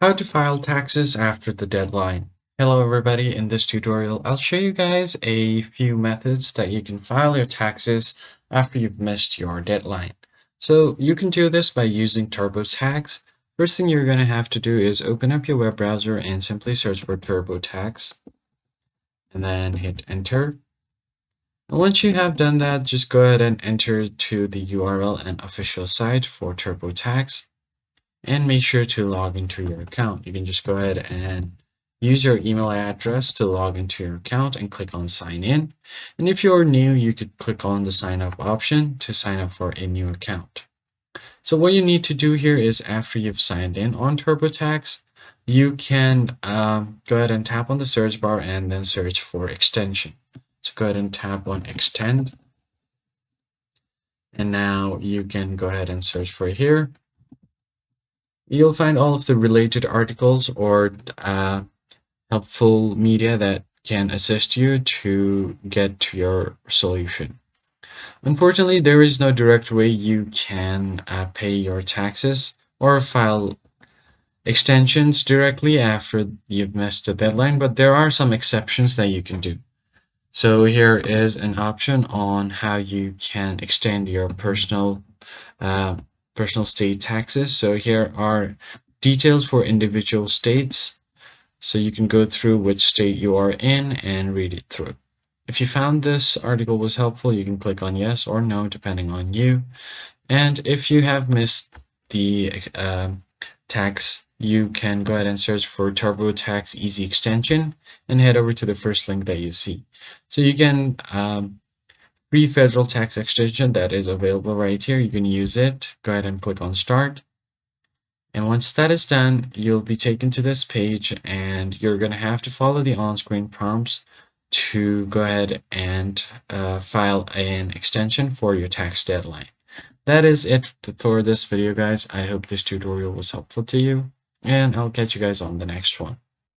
How to file taxes after the deadline. Hello everybody, in this tutorial I'll show you guys a few methods that you can file your taxes after you've missed your deadline. So you can do this by using TurboTax. First thing you're going to have to do is open up your web browser and simply search for TurboTax and then hit enter. And once you have done that, just go ahead and enter to the URL and official site for TurboTax. And make sure to log into your account. You can just go ahead and use your email address to log into your account and click on sign in. And if you're new, you could click on the sign up option to sign up for a new account. So what you need to do here is after you've signed in on TurboTax, you can go ahead and tap on the search bar and then search for extension. So go ahead and tap on extend. And now you can go ahead and search for here. You'll find all of the related articles or helpful media that can assist you to get to your solution. Unfortunately, there is no direct way you can pay your taxes or file extensions directly after you've missed the deadline, but there are some exceptions that you can do. So here is an option on how you can extend your personal state taxes. So here are details for individual states. So you can go through which state you are in and read it through. If you found this article was helpful, you can click on yes or no, depending on you. And if you have missed the tax, you can go ahead and search for TurboTax Easy Extension and head over to the first link that you see. So you can free federal tax extension that is available right here. You can use it. Go ahead and click on start. And once that is done, you'll be taken to this page and you're going to have to follow the on-screen prompts to go ahead and file an extension for your tax deadline. That is it for this video, guys. I hope this tutorial was helpful to you, and I'll catch you guys on the next one.